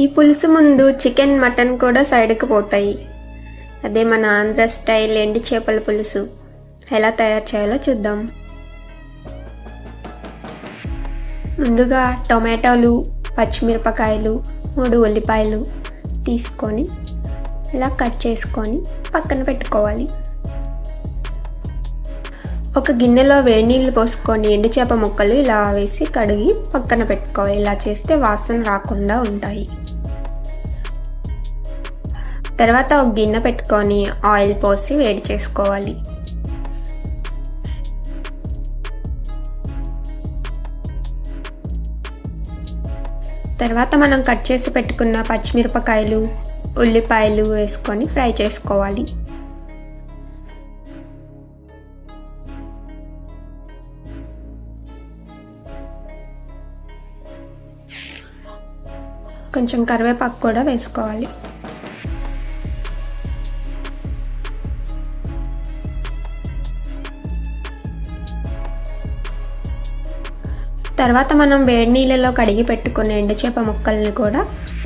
ఈ పులుసు ముందు చికెన్ మటన్ కూడా సైడ్కి పోతాయి. అదే మన ఆంధ్ర స్టైల్ ఎండు చేపల పులుసు ఎలా తయారు చేయాలో చూద్దాం. ముందుగా టొమాటోలు, పచ్చిమిరపకాయలు, 3 ఉల్లిపాయలు తీసుకొని ఇలా కట్ చేసుకొని పక్కన పెట్టుకోవాలి. ఒక గిన్నెలో వేడి నీళ్ళు పోసుకొని ఎండు చేప ముక్కలు ఇలా వేసి కడిగి పక్కన పెట్టుకోవాలి. ఇలా చేస్తే వాసన రాకుండా ఉంటాయి. తర్వాత ఒక గిన్నె పెట్టుకొని ఆయిల్ పోసి వేడి చేసుకోవాలి. తర్వాత మనం కట్ చేసి పెట్టుకున్న పచ్చిమిరపకాయలు, ఉల్లిపాయలు వేసుకొని ఫ్రై చేసుకోవాలి. కొంచెం కరివేపాకు కూడా వేసుకోవాలి. తర్వాత మనం వేడి నీళ్ళలో కడిగి పెట్టుకున్న ఎండు చేప ముక్కల్ని కూడా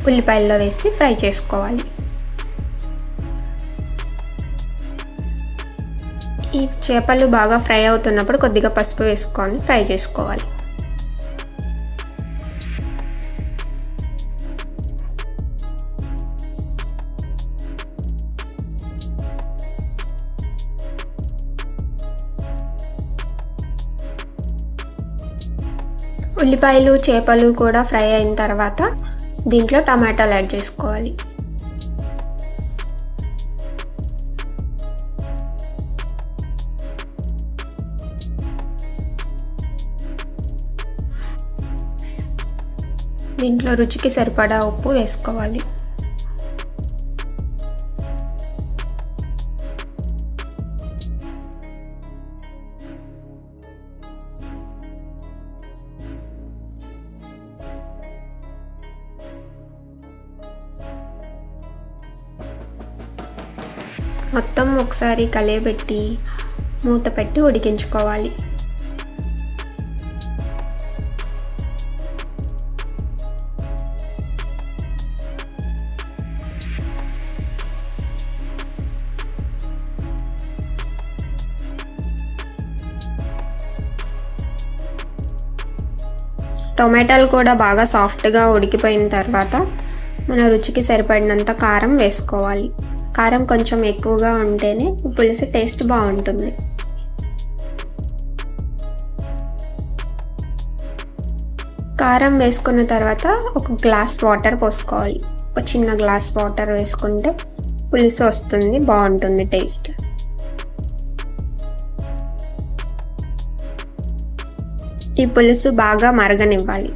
ఉల్లిపాయల్లో వేసి ఫ్రై చేసుకోవాలి. ఈ చేపలు బాగా ఫ్రై అవుతున్నప్పుడు కొద్దిగా పసుపు వేసుకొని ఫ్రై చేసుకోవాలి. ఉల్లిపాయలు, చేపలు కూడా ఫ్రై అయిన తర్వాత దీంట్లో టమాటాలు యాడ్ చేసుకోవాలి. దీంట్లో రుచికి సరిపడా ఉప్పు వేసుకోవాలి. మొత్తం ఒకసారి కలయబెట్టి మూత పెట్టి ఉడికించుకోవాలి. టొమాటోలు కూడా బాగా సాఫ్ట్గా ఉడికిపోయిన తర్వాత మన రుచికి సరిపడినంత కారం వేసుకోవాలి. కారం కొంచెం ఎక్కువగా ఉంటేనే పులుసు టేస్ట్ బాగుంటుంది. కారం వేసుకున్న తర్వాత ఒక గ్లాస్ వాటర్ పోసుకోవాలి. ఒక చిన్న గ్లాస్ వాటర్ వేసుకుంటే పులుసు వస్తుంది, బాగుంటుంది టేస్ట్. ఈ పులుసు బాగా మరగనివ్వాలి.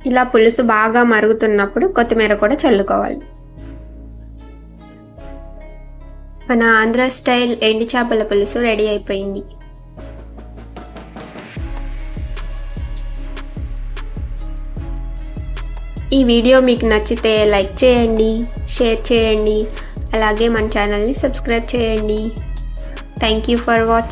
ఇలా పులుసు బాగా మరుగుతున్నప్పుడు కొత్తిమీర కూడా చల్లుకోవాలి. మన ఆంధ్ర స్టైల్ ఎండు చేపల పులుసు రెడీ అయిపోయింది. ఈ వీడియో మీకు నచ్చితే లైక్ చేయండి, షేర్ చేయండి, అలాగే మన ఛానల్ని సబ్స్క్రైబ్ చేయండి. Thank you for watching.